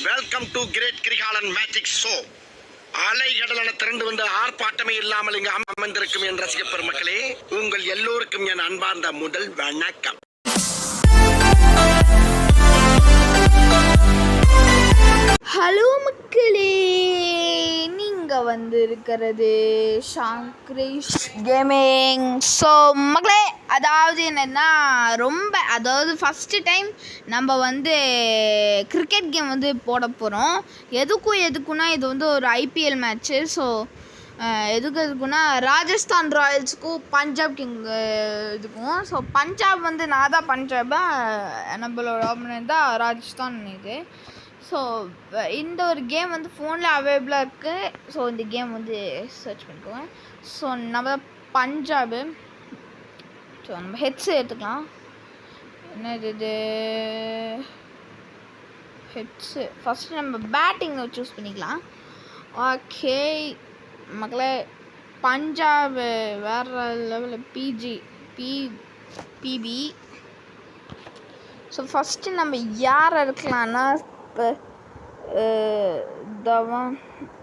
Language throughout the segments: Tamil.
Welcome to great Kirikalan magic show. அலைகடலான திரண்டு வந்து ஆர்ப்பாட்டமே இல்லாமல் இங்கு அமர்ந்திருக்கும் என் ரசிக பெருமக்களே, உங்கள் எல்லோருக்கும் என் அன்பார்ந்த முதல் வணக்கம். ஹலோ மக்களே, நீங்கள் வந்து இருக்கிறது ஷாங்க்ரிஷ் கேமிங். ஸோ மக்களே, அதாவது என்னென்னா அதாவது ஃபஸ்ட்டு டைம் நம்ம வந்து கிரிக்கெட் கேம் வந்து போட போகிறோம். எதுக்குன்னா இது வந்து ஒரு ஐபிஎல் மேட்ச்சு. ஸோ எதுக்குன்னா ராஜஸ்தான் ராயல்ஸுக்கும் பஞ்சாப் கிங் இதுக்கும். ஸோ பஞ்சாப் வந்து நான் தான் பஞ்சாபாக, நம்மளோட ஆப்போனன்ட் தான் ராஜஸ்தான் இது. ஸோ இந்த ஒரு கேம் வந்து ஃபோனில் அவைலபிளாக இருக்குது. ஸோ இந்த கேம் வந்து சர்ச் பண்ணிக்கோங்க. ஸோ நம்ம பஞ்சாபு. ஸோ நம்ம ஹெட்ஸு எடுத்துக்கலாம். என்னது இது ஹெட்ஸு. ஃபஸ்ட்டு நம்ம பேட்டிங் சூஸ் பண்ணிக்கலாம். ஓகே மக்களே, பஞ்சாப் வேறு லெவலில் பிபி. ஸோ ஃபஸ்ட்டு நம்ம யார் இருக்கலாம்னா, இப்போ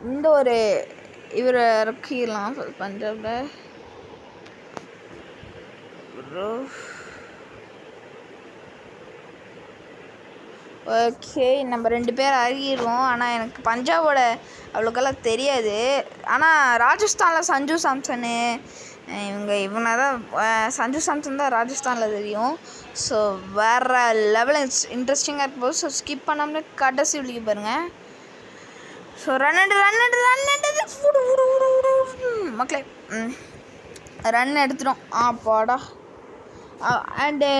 இந்த ஒரு இவரை இறக்கிடலாம் பஞ்சாபில். ஓகே, நம்ம 2 பேர் அறிகிறோம். ஆனால் எனக்கு பஞ்சாபோட அவ்வளோக்கெல்லாம் தெரியாது. ஆனால் ராஜஸ்தானில் சஞ்சு சாம்சனு இவனை தான், சஞ்சு சாம்சன் தான் ராஜஸ்தானில் தெரியும். ஸோ வேறு லெவலில் இன்ட்ரெஸ்டிங்காக இருக்கும்போது ஸோ ஸ்கிப் பண்ணாமலே கடைசி விழிக்க பாருங்கள். ஸோ ரன் மக்களே, ரன் எடுத்துட்டோம். பாடா. அண்டு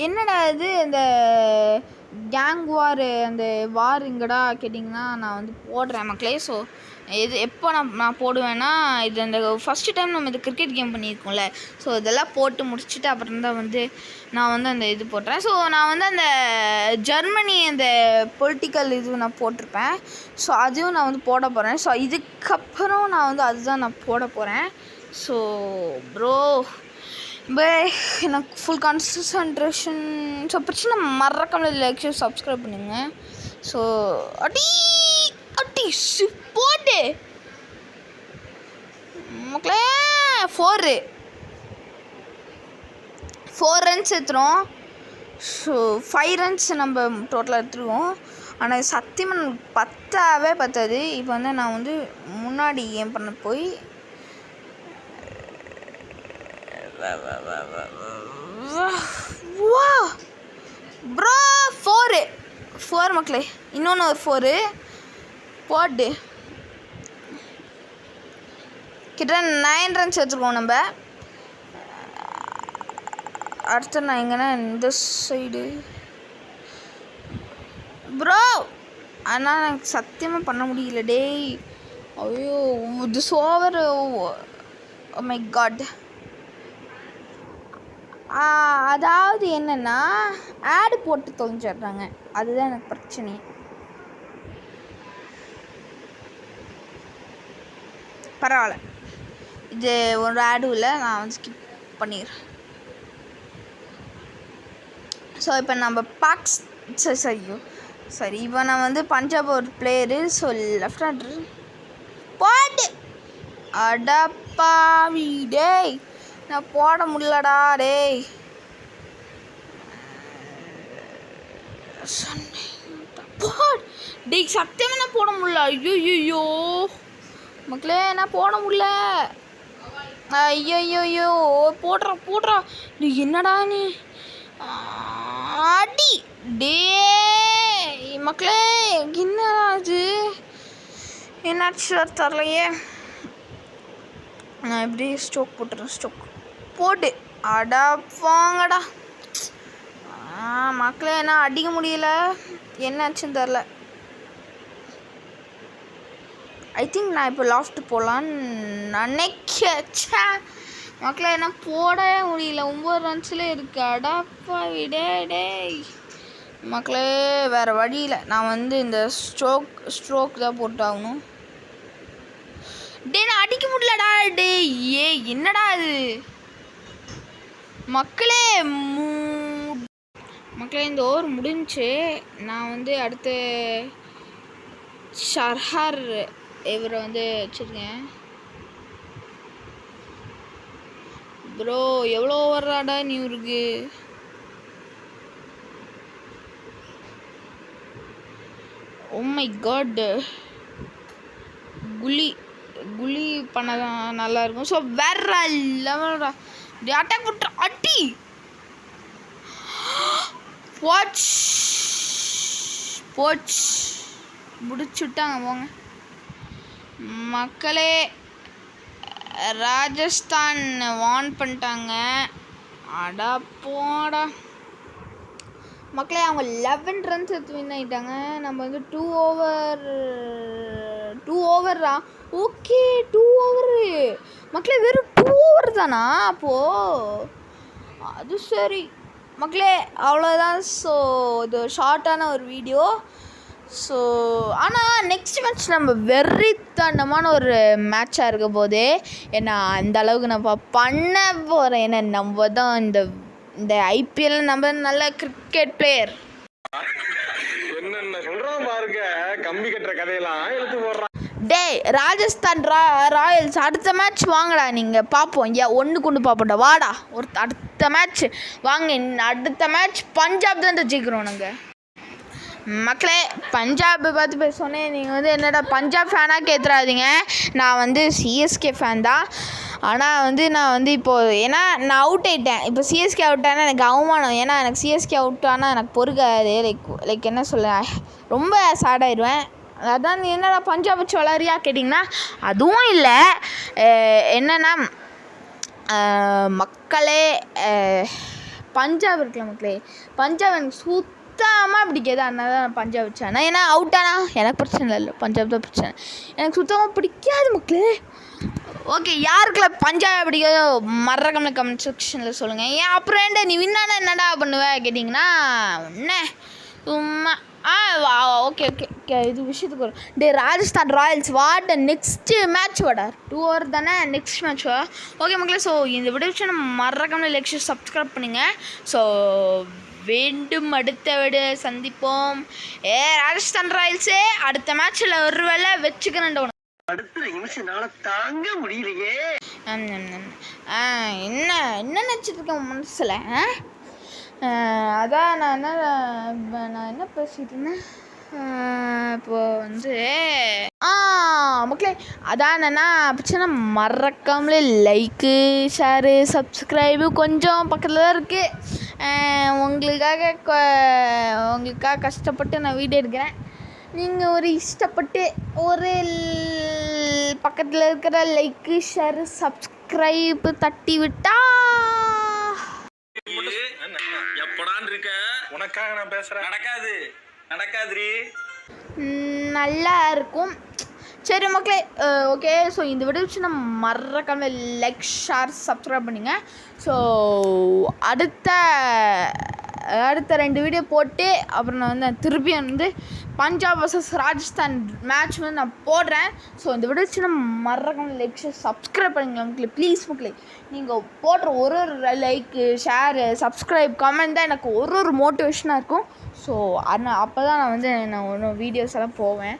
என்னடா இது இந்த கேங் வார், அந்த வார் இங்கடா கேட்டிங்கன்னா நான் வந்து போடுறேன் மக்களே. ஸோ இது எப்போ நான் போடுவேன்னா, இது அந்த ஃபஸ்ட்டு டைம் நம்ம இது கிரிக்கெட் கேம் பண்ணியிருக்கோம்ல, ஸோ இதெல்லாம் போட்டு முடிச்சுட்டு அப்புறம் தான் வந்து நான் வந்து அந்த இது போடுறேன். ஸோ நான் வந்து அந்த ஜெர்மனி அந்த பொலிட்டிக்கல் இது நான் போட்டிருப்பேன். ஸோ அதையும் நான் வந்து போட போகிறேன். ஸோ இதுக்கப்புறம் நான் வந்து அதுதான் நான் போட போகிறேன். ஸோ ப்ரோ எனக்கு ஃபுல் கான்சன்ட்ரேஷன். ஸோ பிரச்சனை மறக்காம லைக் சப்ஸ்கிரைப் பண்ணுங்க. ஸோ அடி போட்டு மக்களே 4 ரன்ஸ் எடுத்துரும். ஸோ 5 ரன்ஸ் நம்ம டோட்டலாக எடுத்துருவோம். ஆனால் சத்தியமாக பத்தாது. இப்போ வந்து நான் வந்து முன்னாடி கேம் பண்ண போய் ப்ரோ 4 மக்களே, இன்னொன்று ஒரு 4 போட்டு கிட்ட 9 ரன்ஸ் எடுத்துருக்கோம் நம்ம. அடுத்து நான் எங்கன்னா இந்த சைடு ப்ரோ, ஆனால் எனக்கு சத்தியமாக பண்ண முடியல டேய். ஐயோ this over, oh my God. அதாவது என்னென்னா ஆடு போட்டு தொலைஞ்சிடுறாங்க, அதுதான் எனக்கு பிரச்சனை. பரவாயில்ல, இது ஒரு ஆடும் இல்லை, நான் வந்து ஸ்கிப் பண்ணிடுறேன். ஸோ இப்போ நம்ம சரி இப்போ நான் வந்து பஞ்சாப் ஒரு பிளேயரு. ஸோ லெஃப்ட் ஹேண்டரு போட்டு அடப்பாவி டேய், நான் போட முடியலடா டேய். டேய் சத்தியமாக நான் போட முடியல. ஐயோ மக்களே, நான் போட முடியல. ஐயோ போடுறா நீ என்னடா நீ அடி டே மக்களே, என்னடா அது என்னாச்சு தரலையே. நான் எப்படி ஸ்ட்ரோக் போட்டு அடா வாங்கடா. மக்களே, என்ன அடிக்க முடியல, என்னாச்சுன்னு தெரில. ஐ திங்க் நான் இப்போ லாஃப்ட் போகலான்னு நினைக்கிறேன் மக்களே. என்ன போடவே முடியல, 9 ரன்ஸில் இருக்கு. அடாப்பா டே மக்களே, வேறு வழியில் நான் வந்து இந்த ஸ்ட்ரோக் தான் போட்டாகணும். நான் அடிக்க முடியலடா டே. என்னடா அது மக்களே, மக்களே இந்த ஓவர் முடிஞ்சு. நான் வந்து அடுத்து ஷர்ஹார் இவரை வந்து வச்சுருக்கேன். ப்ரோ எவ்வளோ ஓவராடா நீ இருக்கு? ஓ மை காட், குலி பண்ண நல்லா இருக்கும். ஸோ வேற லெவலா அட்டாக் விட்டு அடி போச் முடிச்சுட்டாங்க போங்க மக்களே. ராஜஸ்தான் வான் பண்ணிட்டாங்க. அடா போடா மக்களே, அவங்க 11 ரன்ஸ் எடுத்து வின் ஆகிட்டாங்க. நம்ம வந்து 2 ஓவரா? ஓகே 2 ஓவரு மக்களே, வெறும் 2 ஓவர் தானா? அப்போது அது சரி மக்களே, அவ்வளோதான். ஸோ இது ஷார்ட்டான ஒரு வீடியோ. ஸோ ஆனால் நெக்ஸ்ட் மேட்ச் நம்ம வெறித்தனமான ஒரு மேட்சாக இருக்க போது. ஏன்னா அந்த அளவுக்கு நம்ம பண்ண போகிறேன். ஏன்னா நம்ம தான் இந்த ஐபிஎல் நம்ம நல்ல கிரிக்கெட் பிளேயர். என்னென்ன சொல்றான் பாருங்க, கம்பி கட்டுற கதையெல்லாம் எடுத்து போடுறான். டேய் ராஜஸ்தான் ராயல்ஸ் அடுத்த மேட்ச் வாங்கடா, நீங்கள் பார்ப்போம். ஒன்று கொண்டு பார்ப்போம்டா, வாடா ஒரு அடுத்த மேட்ச் வாங்க. அடுத்த மேட்ச் பஞ்சாப் தான் ஜெயிக்கிறோம் நாங்கள் மக்களே. பஞ்சாப் பார்த்து பேசோன்னே நீங்கள் வந்து என்னடா பஞ்சாப் ஃபேனாக கேத்துறாதீங்க. நான் வந்து சிஎஸ்கே ஃபேன் தான். ஆனால் வந்து நான் வந்து இப்போது ஏன்னா நான் அவுட் ஆகிட்டேன். இப்போ சிஎஸ்கே அவுட் ஆனால் எனக்கு அவமானம். ஏன்னா எனக்கு சிஎஸ்கே அவுட் ஆனால் எனக்கு பொறுக்காது. லைக் என்ன சொல்ல, ரொம்ப சேட் ஆயிடுவேன். அதான் நீ என்னடா பஞ்சாப் வச்சு வளரியா கேட்டிங்கன்னா அதுவும் இல்லை. என்னென்னா மக்களே, பஞ்சாப் இருக்குல்ல மக்களே, பஞ்சாப் எனக்கு சுத்தமாக பிடிக்காது. அதனால தான் நான் பஞ்சாப் வச்சேன். ஏன்னா அவுட் ஆனால் எனக்கு பிரச்சனை இல்லை, பஞ்சாப் தான் பிரச்சனை. எனக்கு சுத்தமாக பிடிக்காது மக்களே. ஓகே, யாருக்குள்ள பஞ்சாப் பிடிக்காதோ மறக்காம கமெண்ட் செக்ஷனில் சொல்லுங்கள். ஏன் அப்புறம் ஏன்டா நீ வின்னானா என்னடா பண்ணுவேன் கேட்டிங்கன்னா ஒன்று சும்மா ஓகே இது விஷயத்துக்கு வரும். டே ராஜஸ்தான் ராயல்ஸ் வாட நெக்ஸ்ட்டு மேட்ச் வாடா, 2 ஓவர் தானே நெக்ஸ்ட் மேட்ச் வா. ஓகே மக்களே, ஸோ இந்த வீடியோ நம்ம மறக்காம லைக் சப்ஸ்கிரைப் பண்ணுங்கள். ஸோ வேண்டும் அடுத்த வீடியோ சந்திப்போம். ராஜஸ்தான் ராயல்ஸே அடுத்த மேட்ச்சில் ஒரு வேளை வச்சுக்கிறேன். அடுத்த நிமிஷம்னால தாங்க முடியலையே. என்ன நினச்சிட்டு இருக்கேன் மனசில்? அதான் நான் என்ன பேசிகிட்டு இருந்தேன் இப்போது வந்து மக்களே. அதான் என்னென்னா பிரச்சனை, மறக்காமலே லைக்கு ஷேரு சப்ஸ்கிரைபு கொஞ்சம் பக்கத்தில் தான் இருக்குது. உங்களுக்காக கஷ்டப்பட்டு நான் வீடியோ எடுக்கிறேன். நீங்கள் ஒரு இஷ்டப்பட்டு ஒரு பக்கத்தில் இருக்கிற லைக்கு ஷேரு சப்ஸ்கிரைபு தட்டி விட்டா எப்படான் இருக்க, உனக்காக நான் பேசுறேன். நடக்காதுரி நல்லா இருக்கும். சரி மக்களே, ஓகே. ஸோ இந்த வீடியோ வச்சு நம்ம மறக்காம லைக் ஷேர் சப்ஸ்கிரைப் பண்ணுங்க. ஸோ அடுத்த 2 வீடியோ போட்டு அப்புறம் நான் வந்து திருப்பியும் வந்து பஞ்சாப் vs ராஜஸ்தான் மேட்ச் வந்து நான் போடுறேன். ஸோ இந்த வீடியோ வச்சு நம்ம மறக்காம லைக் ஷேர் சப்ஸ்கிரைப் பண்ணுங்க மக்களே. ப்ளீஸ் மக்களே, நீங்கள் போடுற ஒரு லைக்கு ஷேரு சப்ஸ்கிரைப் கமெண்ட் தான் எனக்கு ஒரு மோட்டிவேஷனாக இருக்கும். ஸோ அப்போ தான் நான் ஒன்றும் வீடியோஸ் எல்லாம் போவேன்,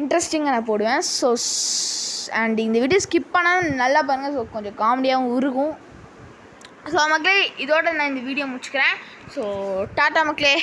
இன்ட்ரெஸ்டிங்காக நான் போடுவேன். ஸோ அண்ட் இந்த வீடியோ ஸ்கிப் பண்ணாலும் நல்லா பாருங்கள். ஸோ கொஞ்சம் காமெடியாகவும் இருக்கும். ஸோ மக்களே, இதோட நான் இந்த வீடியோ முடிச்சுக்கிறேன். ஸோ டாட்டா மக்களே.